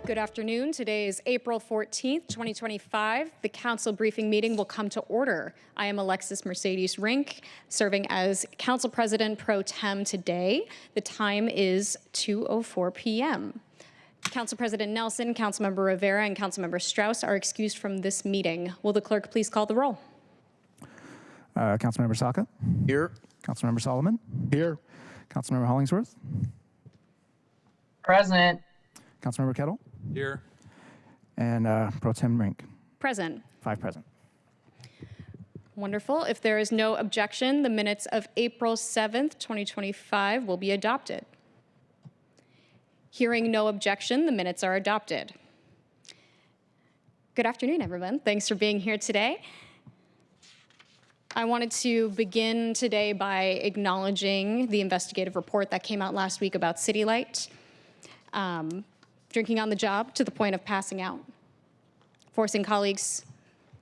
Good afternoon. Today is April 14th, 2025. The council briefing meeting will come to order. I am Alexis Mercedes Rink, serving as council president pro tem today. The time is 2:04 p.m. Council President Nelson, Councilmember Rivera, and Councilmember Strauss are excused from this meeting. Will the clerk please call the roll? Councilmember Saka? Here. Councilmember Solomon? Here. Councilmember Hollingsworth? Present. Councilmember Kettle? Here. And Pro Tem Rink? Present. 5 present. Wonderful. If there is no objection, the minutes of April 7th, 2025 will be adopted. Hearing no objection, the minutes are adopted. Good afternoon, everyone. Thanks for being here today. I wanted to begin today by acknowledging the investigative report that came out last week about City Light. Drinking on the job to the point of passing out, forcing colleagues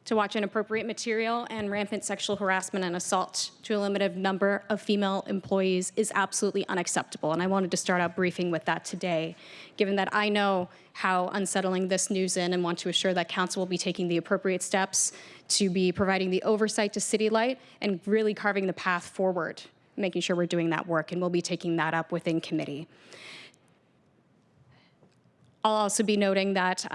to watch inappropriate material, and rampant sexual harassment and assault to a limited number of female employees is absolutely unacceptable. And I wanted to start out briefing with that today, given that I know how unsettling this news is and want to assure that council will be taking the appropriate steps to be providing the oversight to City Light and really carving the path forward, making sure we're doing that work, and we'll be taking that up within committee. I'll also be noting that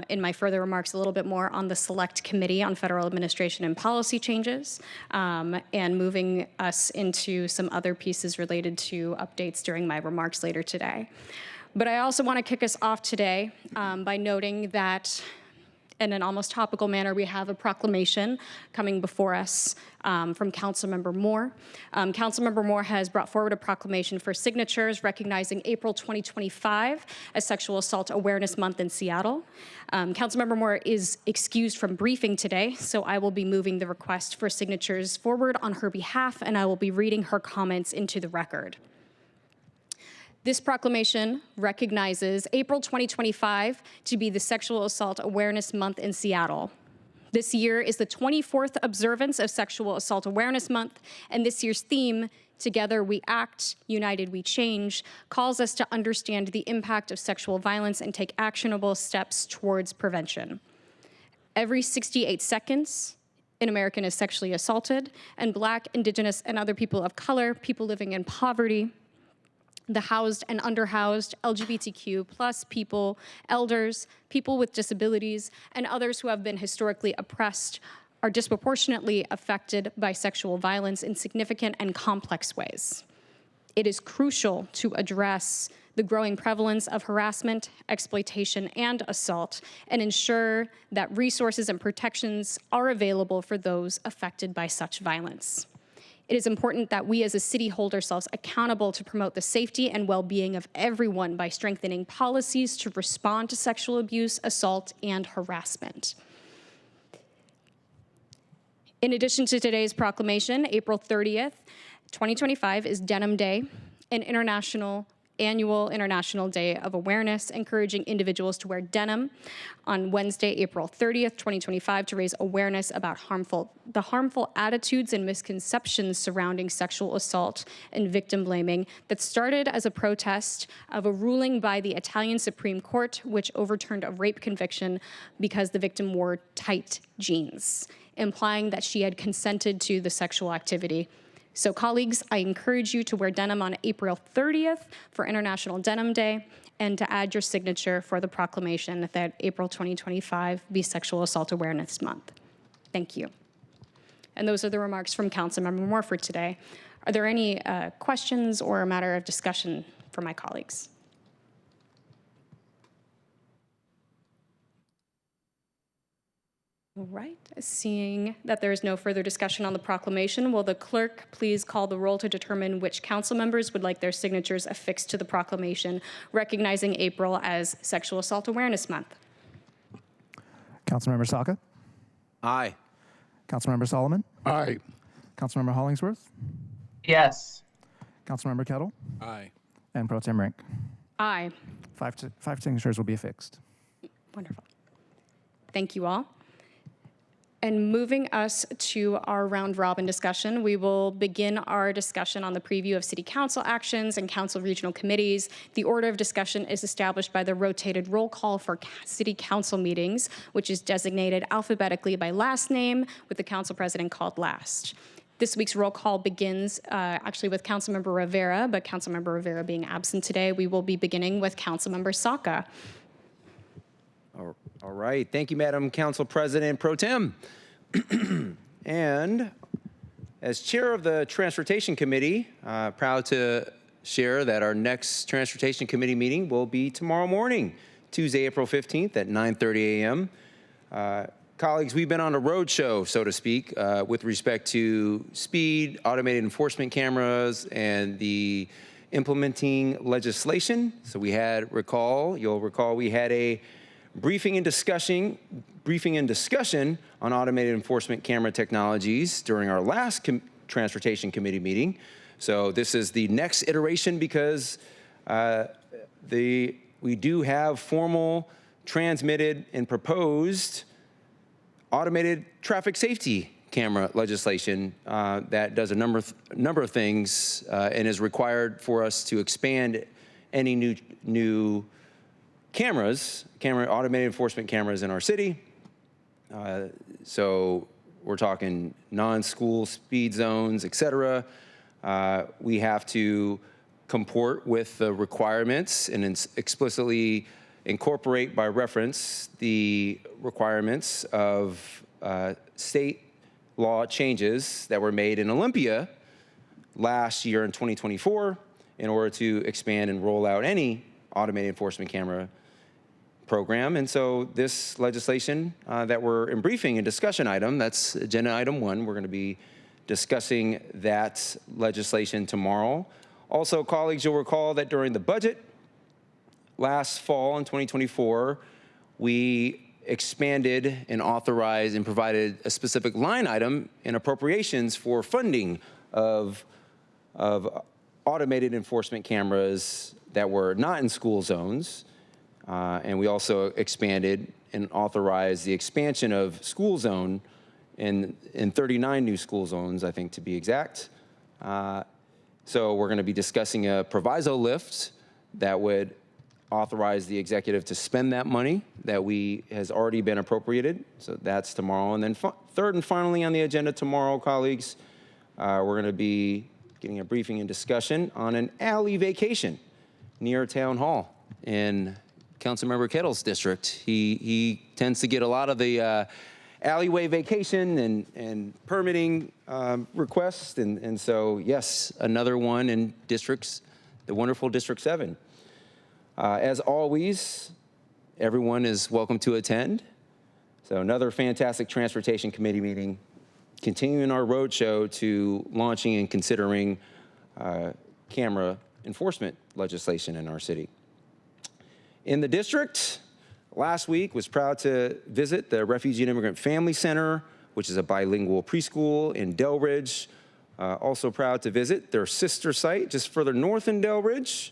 in my further remarks a little bit more on the Select Committee on Federal Administration and Policy Changes, and moving us into some other pieces related to updates during my remarks later today. But I also want to kick us off today by noting that in an almost topical manner, we have a proclamation coming before us from Councilmember Moore. Councilmember Moore has brought forward a proclamation for signatures recognizing April 2025 as Sexual Assault Awareness Month in Seattle. Councilmember Moore is excused from briefing today, so I will be moving the request for signatures forward on her behalf, and I will be reading her comments into the record. This proclamation recognizes April 2025 to be the Sexual Assault Awareness Month in Seattle. This year is the 24th observance of Sexual Assault Awareness Month, and this year's theme, Together We Act, United We Change, calls us to understand the impact of sexual violence and take actionable steps towards prevention. Every 68 seconds, an American is sexually assaulted, and Black, Indigenous, and other people of color, people living in poverty, the housed and underhoused, LGBTQ plus people, elders, people with disabilities, and others who have been historically oppressed are disproportionately affected by sexual violence in significant and complex ways. It is crucial to address the growing prevalence of harassment, exploitation, and assault, and ensure that resources and protections are available for those affected by such violence. It is important that we as a city hold ourselves accountable to promote the safety and well-being of everyone by strengthening policies to respond to sexual abuse, assault, and harassment. In addition to today's proclamation, April 30th, 2025 is Denim Day, an annual International Day of Awareness, encouraging individuals to wear denim on Wednesday, April 30th, 2025, to raise awareness about the harmful attitudes and misconceptions surrounding sexual assault and victim blaming that started as a protest of a ruling by the Italian Supreme Court, which overturned a rape conviction because the victim wore tight jeans, implying that she had consented to the sexual activity. So colleagues, I encourage you to wear denim on April 30th for International Denim Day and to add your signature for the proclamation that April 2025 be Sexual Assault Awareness Month. Thank you. And those are the remarks from Councilmember Moore for today. Are there any questions or a matter of discussion for my colleagues? All right, seeing that there is no further discussion on the proclamation, will the clerk please call the roll to determine which council members would like their signatures affixed to the proclamation recognizing April as Sexual Assault Awareness Month? Councilmember Saka? Aye. Councilmember Solomon? Aye. Councilmember Hollingsworth? Yes. Councilmember Kettle? Aye. And Pro Tem Rink? Aye. Five signatures will be affixed. Wonderful. Thank you all. And moving us to our round robin discussion, we will begin our discussion on the preview of city council actions and council regional committees. The order of discussion is established by the rotated roll call for city council meetings, which is designated alphabetically by last name, with the council president called last. This week's roll call begins actually with Councilmember Rivera, but Councilmember Rivera being absent today, we will be beginning with Councilmember Saka. All right. Thank you, Madam Council President Pro Tem. And as chair of the Transportation Committee, proud to share that our next Transportation Committee meeting will be tomorrow morning, Tuesday, April 15th at 9:30 a.m. Colleagues, we've been on a road show, so to speak, with respect to speed, automated enforcement cameras, and the implementing legislation. So we had, you'll recall we had a briefing and discussion on automated enforcement camera technologies during our last Transportation Committee meeting. So this is the next iteration because we do have formal, transmitted, and proposed automated traffic safety camera legislation that does a number of things and is required for us to expand any new automated enforcement cameras in our city. So we're talking non-school speed zones, et cetera. We have to comport with the requirements and explicitly incorporate by reference the requirements of state law changes that were made in Olympia last year in 2024 in order to expand and roll out any automated enforcement camera program. And so this legislation that we're in briefing and discussion item, that's agenda item 1, we're going to be discussing that legislation tomorrow. Also, colleagues, you'll recall that during the budget last fall in 2024, we expanded and authorized and provided a specific line item in appropriations for funding of automated enforcement cameras that were not in school zones. And we also expanded and authorized the expansion of school zone in 39 new school zones, I think, to be exact. So we're going to be discussing a proviso lift that would authorize the executive to spend that money that has already been appropriated. So that's tomorrow. And then third and finally on the agenda tomorrow, colleagues, we're going to be getting a briefing and discussion on an alley vacation near Town Hall in Councilmember Kettle's district. He tends to get a lot of the alleyway vacation and permitting requests. And so, yes, another one in the wonderful District 7. As always, everyone is welcome to attend. So another fantastic Transportation Committee meeting, continuing our roadshow to launching and considering camera enforcement legislation in our city. In the district, last week was proud to visit the Refugee and Immigrant Family Center, which is a bilingual preschool in Delridge. Also proud to visit their sister site just further north in Delridge,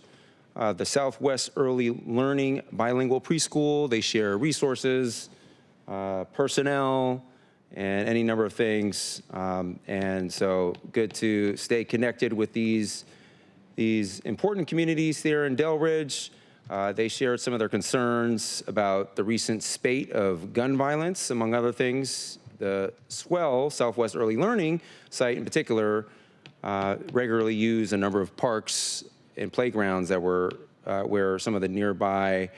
the Southwest Early Learning Bilingual Preschool. They share resources, personnel, and any number of things. And so good to stay connected with these important communities there in Delridge. They shared some of their concerns about the recent spate of gun violence, among other things. The Swell Southwest Early Learning site in particular regularly used a number of parks and playgrounds that were where some of the nearby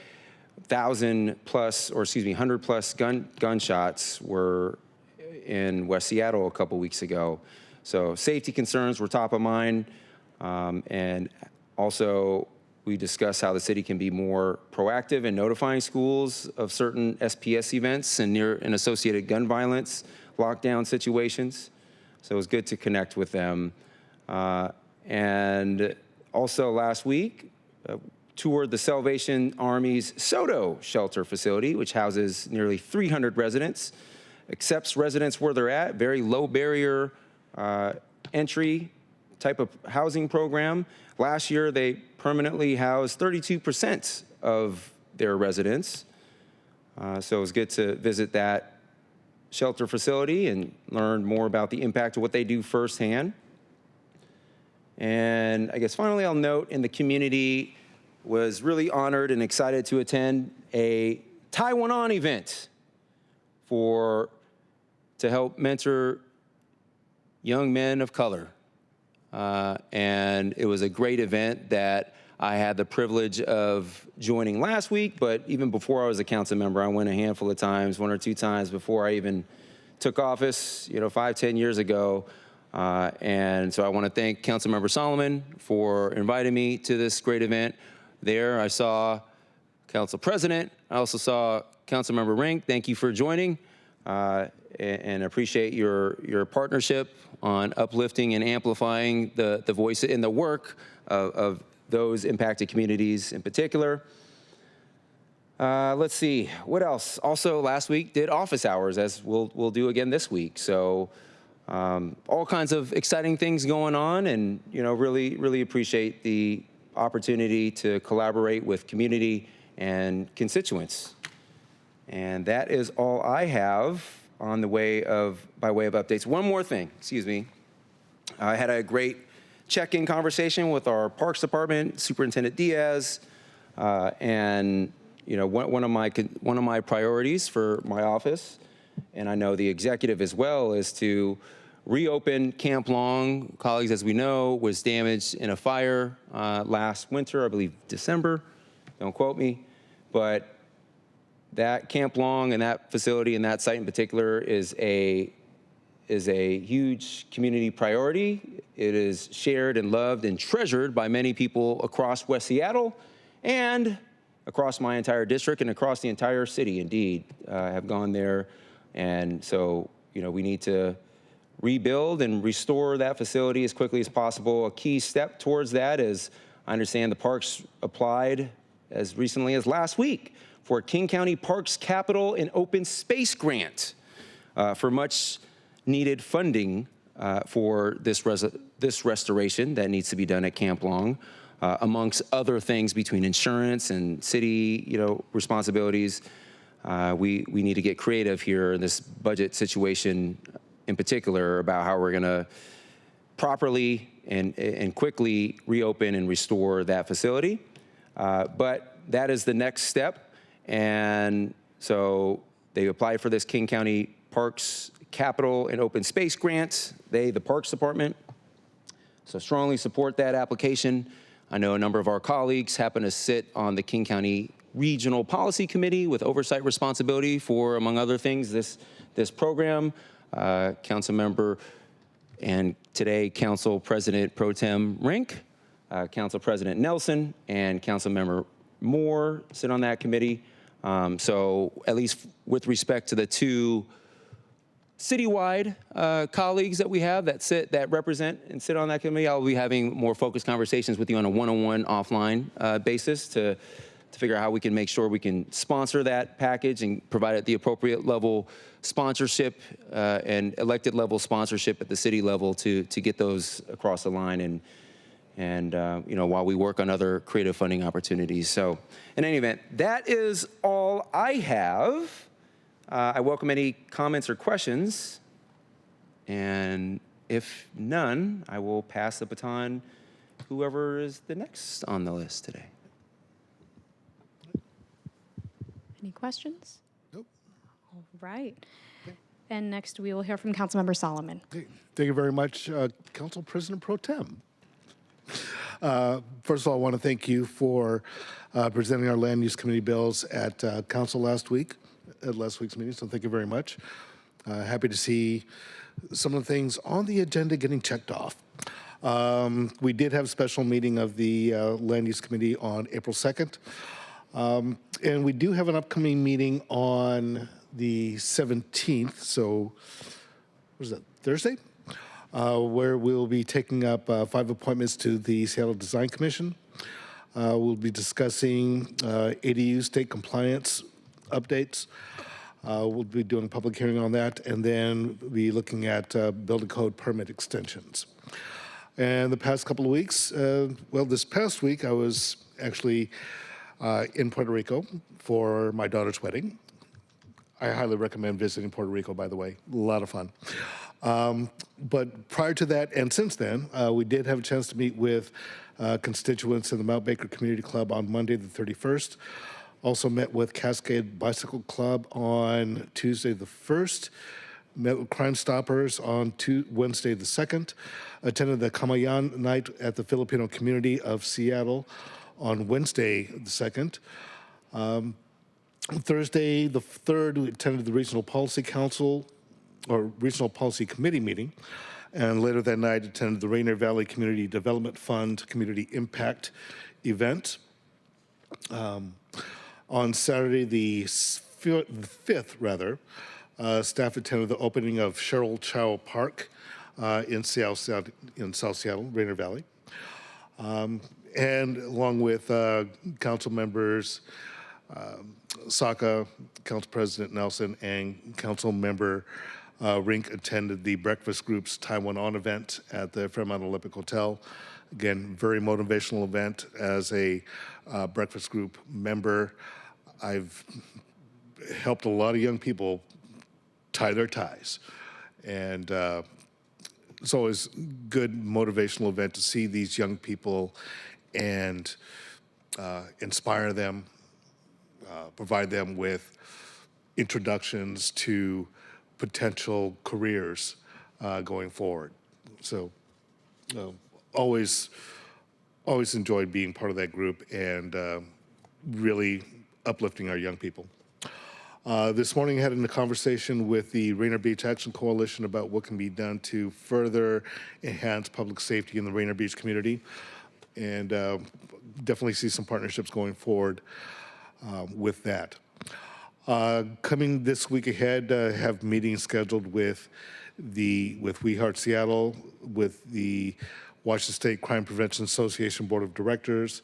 100+ gunshots were in West Seattle a couple weeks ago. So safety concerns were top of mind, and also we discussed how the city can be more proactive in notifying schools of certain SPS events and associated gun violence lockdown situations. So it was good to connect with them. And also last week, toured the Salvation Army's Soto shelter facility, which houses nearly 300 residents, accepts residents where they're at, very low barrier entry type of housing program. Last year, they permanently housed 32% of their residents. So it was good to visit that shelter facility and learned more about the impact of what they do firsthand. And I guess finally I'll note in the community was really honored and excited to attend a Taiwan event to help mentor young men of color. And it was a great event that I had the privilege of joining last week, but even before I was a council member, I went a handful of times, 1 or 2 times before I even took office, 5, 10 years ago. And so I want to thank Councilmember Solomon for inviting me to this great event. There I saw Council President. I also saw Councilmember Rink. Thank you for joining and appreciate your partnership on uplifting and amplifying the voice and the work of those impacted communities in particular. Let's see, what else? Also last week did office hours, as we'll do again this week. So all kinds of exciting things going on, and really appreciate the opportunity to collaborate with community and constituents. And that is all I have by way of updates. One more thing, excuse me. I had a great check-in conversation with our Parks Department, Superintendent Diaz, and one of my priorities for my office, and I know the executive as well, is to reopen Camp Long. Colleagues, as we know, was damaged in a fire last winter, I believe December. Don't quote me, but that Camp Long and that facility and that site in particular is a huge community priority. It is shared and loved and treasured by many people across West Seattle and across my entire district and across the entire city, indeed, have gone there. And so, we need to rebuild and restore that facility as quickly as possible. A key step towards that is, I understand the parks applied as recently as last week for a King County Parks Capital and Open Space Grant for much needed funding for this restoration that needs to be done at Camp Long, amongst other things between insurance and city, responsibilities. We need to get creative here in this budget situation in particular about how we're gonna properly and quickly reopen and restore that facility. But that is the next step. And so they applied for this King County Parks Capital and Open Space Grant, the Parks Department. So strongly support that application. I know a number of our colleagues happen to sit on the King County Regional Policy Committee with oversight responsibility for, among other things, this program. Council member and today Council President Pro Tem Rink, Council President Nelson, and Council member Moore sit on that committee. So at least with respect to the 2 citywide colleagues that we have that represent and sit on that committee, I'll be having more focused conversations with you on a one-on-one offline basis to figure out how we can make sure we can sponsor that package and provide at the appropriate level sponsorship and elected level sponsorship at the city level to get those across the line and while we work on other creative funding opportunities. So in any event, that is all I have. I welcome any comments or questions. And if none, I will pass the baton to whoever is the next on the list today. Any questions? Nope. All right. Okay. And next we will hear from Councilmember Solomon. Okay. Thank you very much, Council President Pro Tem. First of all, I want to thank you for presenting our land use committee bills at council last week's meeting, so thank you very much. Happy to see some of the things on the agenda getting checked off. We did have a special meeting of the land use committee on April 2nd. And we do have an upcoming meeting on the 17th, so what is that, Thursday? Where we'll be taking up 5 appointments to the Seattle Design Commission. We'll be discussing ADU state compliance updates. We'll be doing a public hearing on that, and then be looking at building code permit extensions. And the past couple of weeks, this past week I was actually in Puerto Rico for my daughter's wedding. I highly recommend visiting Puerto Rico, by the way. A lot of fun. But prior to that, and since then, we did have a chance to meet with constituents in the Mount Baker Community Club on Monday, the 31st. Also met with Cascade Bicycle Club on Tuesday, the 1st. Met with Crime Stoppers on Wednesday, the 2nd. Attended the Kamayan Night at the Filipino Community of Seattle on Wednesday, the 2nd. Thursday, the 3rd, we attended the Regional Policy Council or Regional Policy Committee meeting. And later that night, attended the Rainier Valley Community Development Fund Community Impact event. On Saturday, the 5th, staff attended the opening of Cheryl Chow Park in South Seattle, Rainier Valley. And along with council members, Saka, Council President Nelson, and Council Member Rink attended the Breakfast Group's Taiwan On event at the Fairmont Olympic Hotel. Again, very motivational event. As a Breakfast Group member, I've helped a lot of young people tie their ties. And it's always good motivational event to see these young people and inspire them, provide them with introductions to potential careers going forward. So always enjoyed being part of that group and really uplifting our young people. This morning I had a conversation with the Rainier Beach Action Coalition about what can be done to further enhance public safety in the Rainier Beach community, and definitely see some partnerships going forward with that. Coming this week ahead, have meetings scheduled with We Heart Seattle, with the Washington State Crime Prevention Association Board of Directors,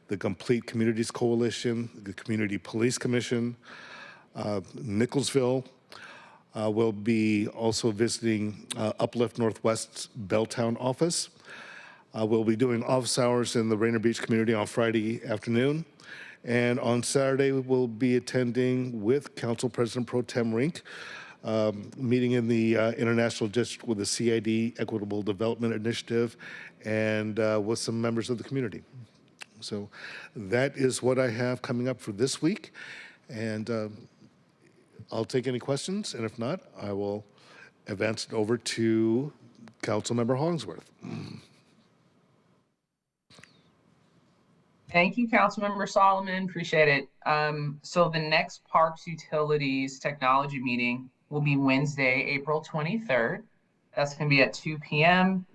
the Complete Communities Coalition, the Community Police Commission, Nicholsville. We'll be also visiting Uplift Northwest's Belltown office. We'll be doing office hours in the Rainier Beach community on Friday afternoon. And on Saturday, we'll be attending with Council President Pro Tem Rink, meeting in the International District with the CID Equitable Development Initiative and with some members of the community. So that is what I have coming up for this week. And I'll take any questions, and if not, I will advance it over to Councilmember Hollingsworth. Thank you, Councilmember Solomon. Appreciate it. So the next Parks Utilities Technology meeting will be Wednesday, April 23rd. That's going to be at 2 p.m.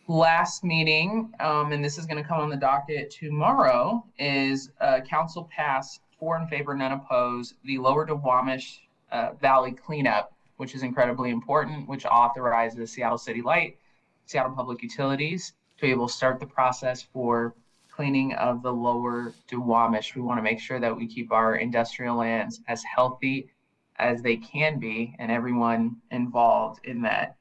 Last meeting, and this is going to come on the docket tomorrow, is Council passed 4 in favor, none opposed, the Lower Duwamish Valley cleanup, which is incredibly important, which authorizes Seattle City Light, Seattle Public Utilities to be able to start the process for cleaning of the Lower Duwamish. We want to make sure that we keep our industrial lands as healthy as they can be, and everyone involved in that.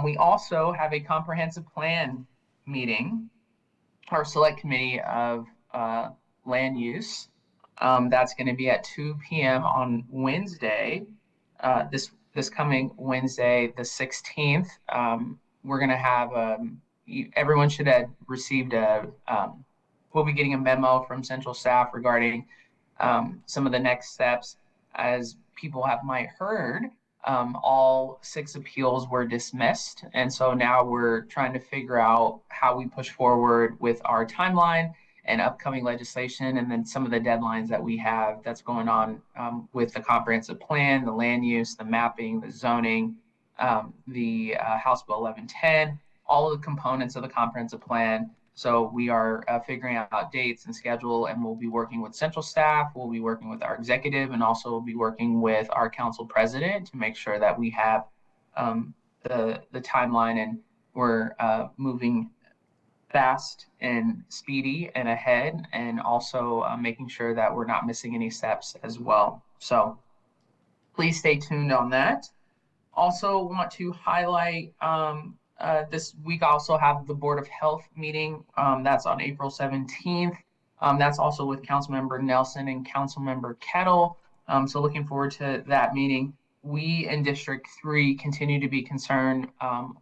We also have a comprehensive plan meeting, our select committee of land use. That's going to be at 2 p.m. on Wednesday, this coming Wednesday, the 16th. We're going to have, everyone should have received we'll be getting a memo from central staff regarding some of the next steps. As people might heard, all 6 appeals were dismissed. And so now we're trying to figure out how we push forward with our timeline and upcoming legislation, and then some of the deadlines that we have that's going on with the comprehensive plan, the land use, the mapping, the zoning, the House Bill 1110, all of the components of the comprehensive plan. So we are figuring out dates and schedule, and we'll be working with central staff, we'll be working with our executive, and also we'll be working with our council president to make sure that we have the timeline, and we're moving fast and speedy and ahead, and also making sure that we're not missing any steps as well. So please stay tuned on that. Also want to highlight this week I also have the Board of Health meeting. That's on April 17th. That's also with Councilmember Nelson and Councilmember Kettle. So looking forward to that meeting. We in District 3 continue to be concerned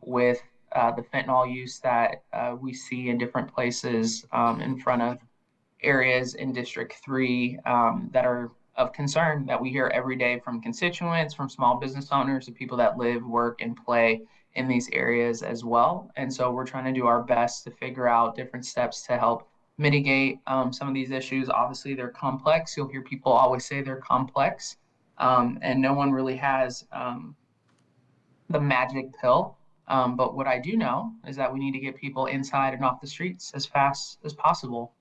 with the fentanyl use that we see in different places in front of areas in District 3 that are of concern that we hear every day from constituents, from small business owners, the people that live, work, and play in these areas as well. And so we're trying to do our best to figure out different steps to help mitigate some of these issues. Obviously, they're complex. You'll hear people always say they're complex, and no one really has the magic pill. But what I do know is that we need to get people inside and off the streets as fast as possible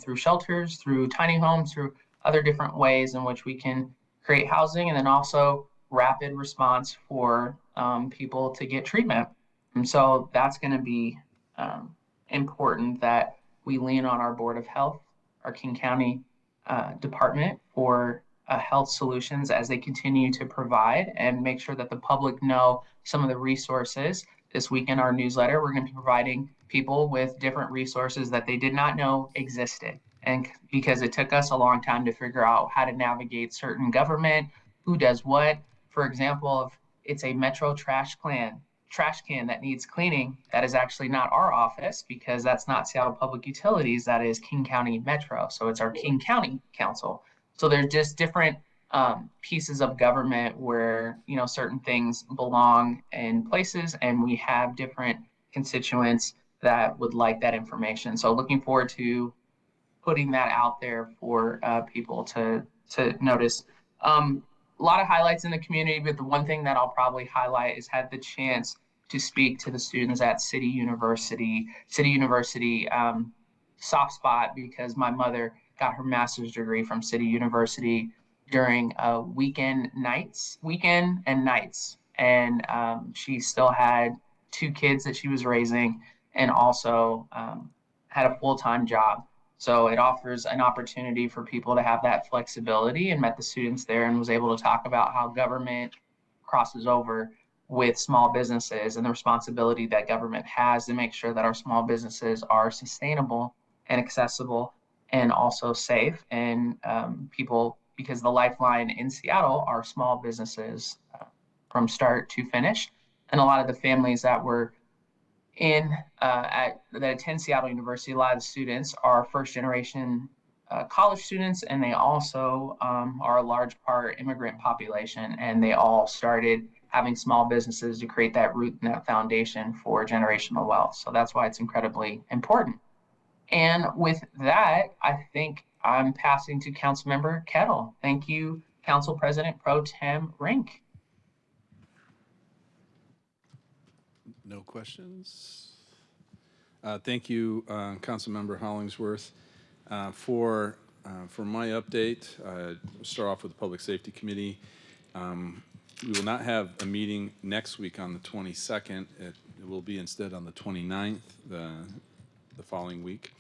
through shelters, through tiny homes, through other different ways in which we can create housing, and then also rapid response for people to get treatment. And so that's going to be important that we lean on our Board of Health, our King County Department for health solutions as they continue to provide, and make sure that the public know some of the resources. This week in our newsletter, we're going to be providing people with different resources that they did not know existed. And because it took us a long time to figure out how to navigate certain government, who does what. For example, if it's a Metro trash can that needs cleaning, that is actually not our office because that's not Seattle Public Utilities, that is King County Metro. So it's our King County Council. So there's just different pieces of government where, you know, certain things belong in places, and we have different constituents that would like that information. So looking forward to putting that out there for people to notice. A lot of highlights in the community, but the one thing that I'll probably highlight is had the chance to speak to the students at City University. City University, soft spot because my mother got her master's degree from City University during weekend and nights. And she still had 2 kids that she was raising and also had a full-time job. So it offers an opportunity for people to have that flexibility, and met the students there and was able to talk about how government crosses over with small businesses and the responsibility that government has to make sure that our small businesses are sustainable and accessible and also safe. And people, because the lifeline in Seattle are small businesses from start to finish. And a lot of the families that were that attend Seattle University, a lot of the students are first generation college students, and they also are a large part immigrant population, and they all started having small businesses to create that root and that foundation for generational wealth. So that's why it's incredibly important. And with that, I think I'm passing to Councilmember Kettle. Thank you, Council President Pro Tem Rink. No questions. Thank you, Councilmember Hollingsworth. For my update, we'll start off with the Public Safety Committee. We will not have a meeting next week on the 22nd. It will be instead on the 29th, the following week.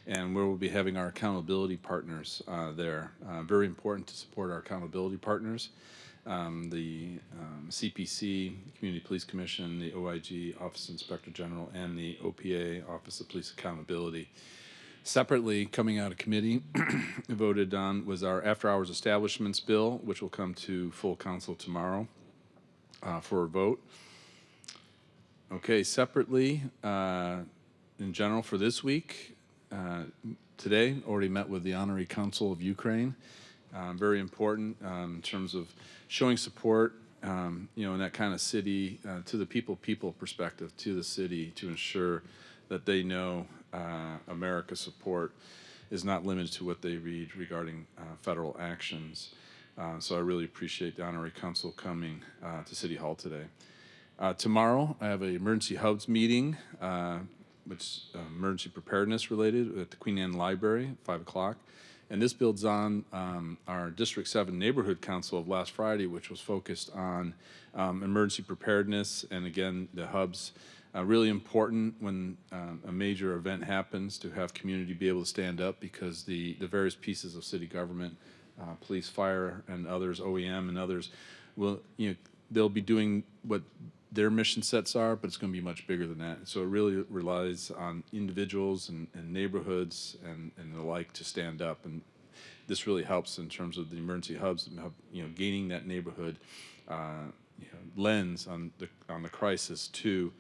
And where we'll be having our accountability partners there. Very important to support our accountability partners. The CPC, Community Police Commission, the OIG, Office of Inspector General, and the OPA, Office of Police Accountability. Separately, coming out of committee, voted on was our after-hours establishments bill, which will come to full council tomorrow for a vote. Okay, separately, in general for this week, today already met with the Honorary Council of Ukraine. Very important in terms of showing support, in that kind of city, to the people perspective, to the city, to ensure that they know America's support is not limited to what they read regarding federal actions. So I really appreciate the Honorary Council coming to City Hall today. Tomorrow, I have an emergency hubs meeting, which is emergency preparedness related at the Queen Anne Library at 5 o'clock. And this builds on our District 7 Neighborhood Council of last Friday, which was focused on emergency preparedness. And again, the hubs, really important when a major event happens to have community be able to stand up, because the various pieces of city government, police, fire, and others, OEM and others, will, they'll be doing what their mission sets are, but it's going to be much bigger than that. So it really relies on individuals and neighborhoods and the like to stand up. And this really helps in terms of the emergency hubs, gaining that neighborhood lens on the crisis to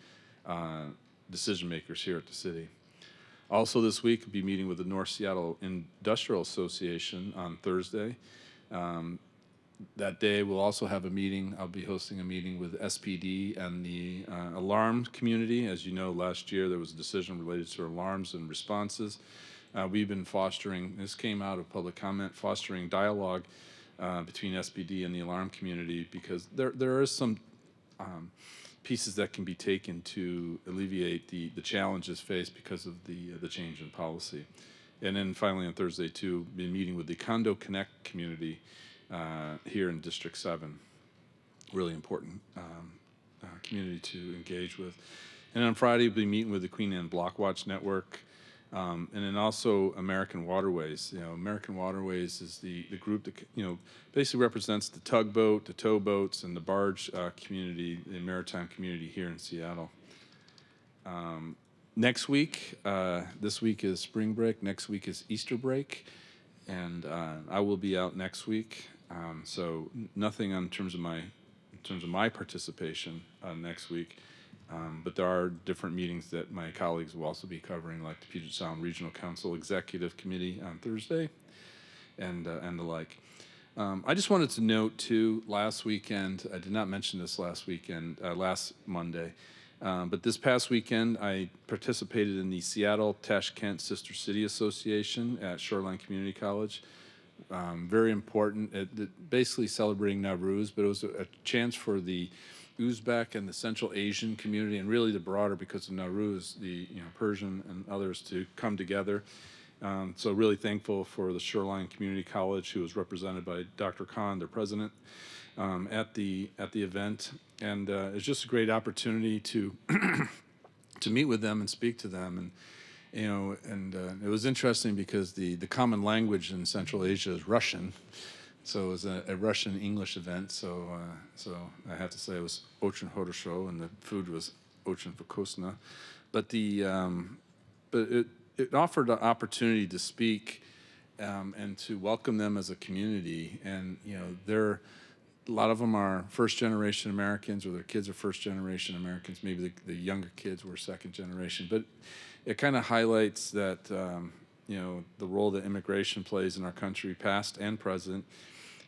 decision makers here at the city. Also this week, I'll be meeting with the North Seattle Industrial Association on Thursday. That day, we'll also have a meeting. I'll be hosting a meeting with SPD and the alarm community. As you know, last year there was a decision related to alarms and responses. We've been fostering, this came out of public comment, fostering dialogue between SPD and the alarm community, because there are some pieces that can be taken to alleviate the challenges faced because of the change in policy. And then finally on Thursday too, be meeting with the Condo Connect community here in District 7. Really important community to engage with. And on Friday, we'll be meeting with the Queen Anne Block Watch Network, and then also American Waterways. American Waterways is the group that basically represents the tugboat, the towboats, and the barge community, the maritime community here in Seattle. Next week, this week is spring break. Next week is Easter break, and I will be out next week. So nothing in terms of my participation next week. But there are different meetings that my colleagues will also be covering, like the Puget Sound Regional Council Executive Committee on Thursday, and the like. I just wanted to note too, last weekend, I did not mention this last Monday, but this past weekend I participated in the Seattle-Tashkent Sister City Association at Shoreline Community College. Very important, basically celebrating Nowruz, but it was a chance for the Uzbek and the Central Asian community, and really the broader, because of Nowruz, the Persian and others, to come together. So really thankful for the Shoreline Community College, who was represented by Dr. Khan, their president, at the event, and it's just a great opportunity to to meet with them and speak to them, and it was interesting because the common language in Central Asia is Russian. So it was a Russian English event. So I have to say it was очень хорошо, and the food was очень вкусно. But it offered an opportunity to speak and to welcome them as a community. And a lot of them are first-generation Americans, or their kids are first-generation Americans. Maybe the younger kids were second-generation. But it kind of highlights that the role that immigration plays in our country, past and present.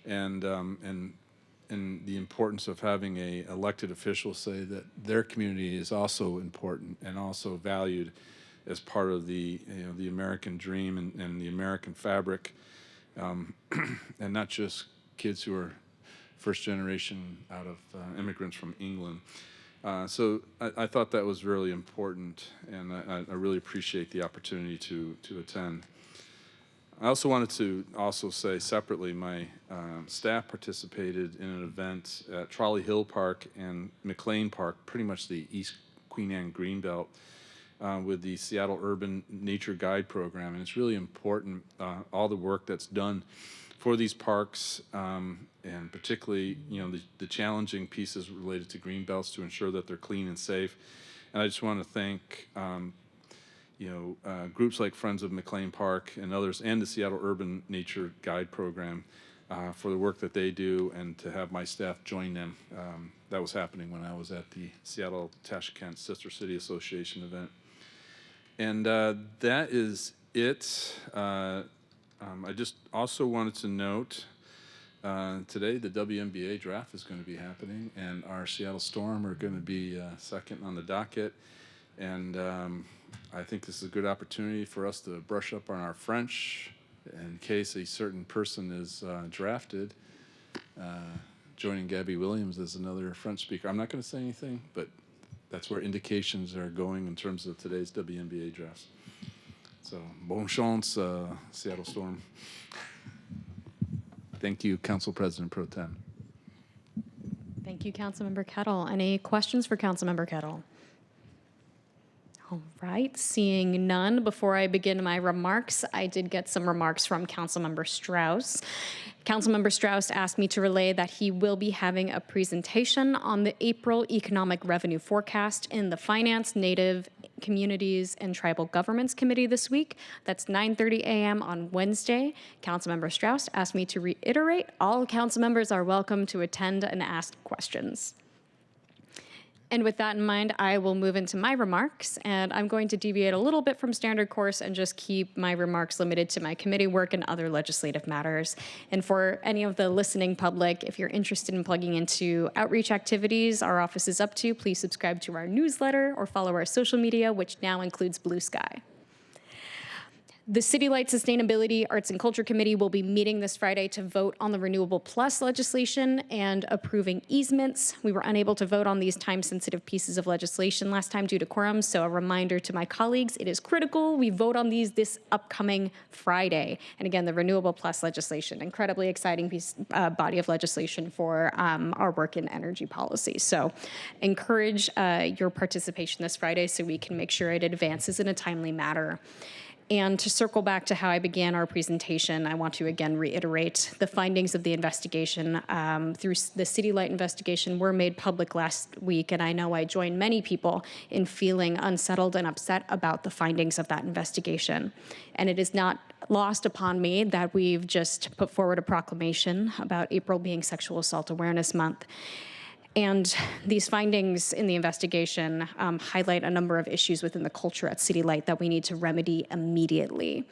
And the importance of having a elected official say that their community is also important and also valued as part of the American dream and the American fabric, and not just kids who are first generation out of immigrants from England. So I thought that was really important, and I really appreciate the opportunity to attend. I also wanted to say separately, my staff participated in an event at Trolley Hill Park and McLean Park, pretty much the East Queen Anne Greenbelt, with the Seattle Urban Nature Guide Program. And it's really important, all the work that's done for these parks, and particularly the challenging pieces related to greenbelts to ensure that they're clean and safe. And I just want to thank groups like Friends of McLean Park and others, and the Seattle Urban Nature Guide Program for the work that they do, and to have my staff join them. That was happening when I was at the Seattle-Tashkent Sister City Association event. And that is it. I just also wanted to note today the WNBA draft is going to be happening, and our Seattle Storm are going to be second on the docket. And I think this is a good opportunity for us to brush up on our French in case a certain person is drafted. Joining Gabby Williams as another French speaker. I'm not going to say anything, but that's where indications are going in terms of today's WNBA drafts. So, bonne chance, Seattle Storm. Thank you, Council President Pro Tem. Thank you, Councilmember Kettle. Any questions for Councilmember Kettle? All right, seeing none, before I begin my remarks, I did get some remarks from Councilmember Strauss. Councilmember Strauss asked me to relay that he will be having a presentation on the April economic revenue forecast in the Finance, Native, Communities and Tribal Governments Committee this week. That's 9:30 a.m. on Wednesday. Councilmember Strauss asked me to reiterate, all council members are welcome to attend and ask questions. And with that in mind, I will move into my remarks, and I'm going to deviate a little bit from standard course and just keep my remarks limited to my committee work and other legislative matters. And for any of the listening public, if you're interested in plugging into outreach activities our office is up to, please subscribe to our newsletter or follow our social media, which now includes Blue Sky. The City Light Sustainability Arts and Culture Committee will be meeting this Friday to vote on the Renewable Plus legislation and approving easements. We were unable to vote on these time-sensitive pieces of legislation last time due to quorum, so a reminder to my colleagues, it is critical we vote on these this upcoming Friday. And again, the Renewable Plus legislation, incredibly exciting body of legislation for our work in energy policy. So encourage your participation this Friday so we can make sure it advances in a timely manner. And to circle back to how I began our presentation, I want to again reiterate the findings of the investigation through the City Light investigation were made public last week, and I know I join many people in feeling unsettled and upset about the findings of that investigation. And it is not lost upon me that we've just put forward a proclamation about April being Sexual Assault Awareness Month. And these findings in the investigation highlight a number of issues within the culture at City Light that we need to remedy immediately.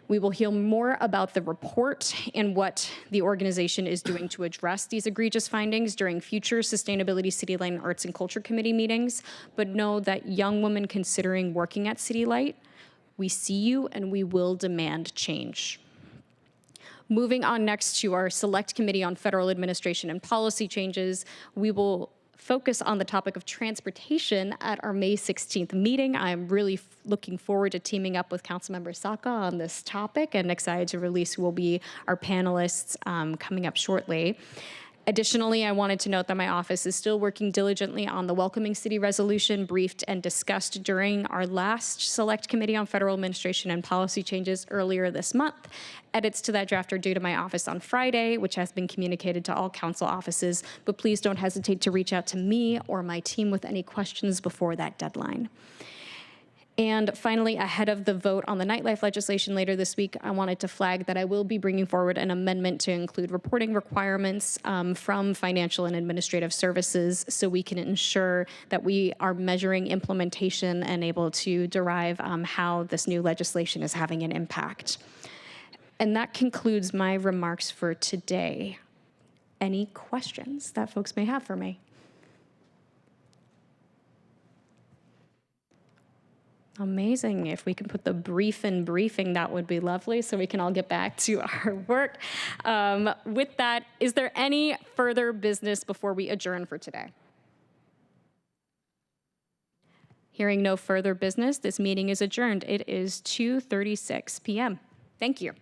We will hear more about the report and what the organization is doing to address these egregious findings during future Sustainability City Light and Arts and Culture Committee meetings, but know that young women considering working at City Light, we see you and we will demand change. Moving on next to our Select Committee on Federal Administration and Policy Changes, we will focus on the topic of transportation at our May 16th meeting. I'm really looking forward to teaming up with Councilmember Saka on this topic and excited to release who will be our panelists coming up shortly. Additionally, I wanted to note that my office is still working diligently on the Welcoming City resolution briefed and discussed during our last Select Committee on Federal Administration and Policy Changes earlier this month. Edits to that draft are due to my office on Friday, which has been communicated to all council offices, but please don't hesitate to reach out to me or my team with any questions before that deadline. And finally, ahead of the vote on the nightlife legislation later this week, I wanted to flag that I will be bringing forward an amendment to include reporting requirements from financial and administrative services so we can ensure that we are measuring implementation and able to derive how this new legislation is having an impact. And that concludes my remarks for today. Any questions that folks may have for me? Amazing. If we can put the brief in briefing, that would be lovely so we can all get back to our work. With that, is there any further business before we adjourn for today? Hearing no further business, this meeting is adjourned. It is 2:36 p.m. Thank you.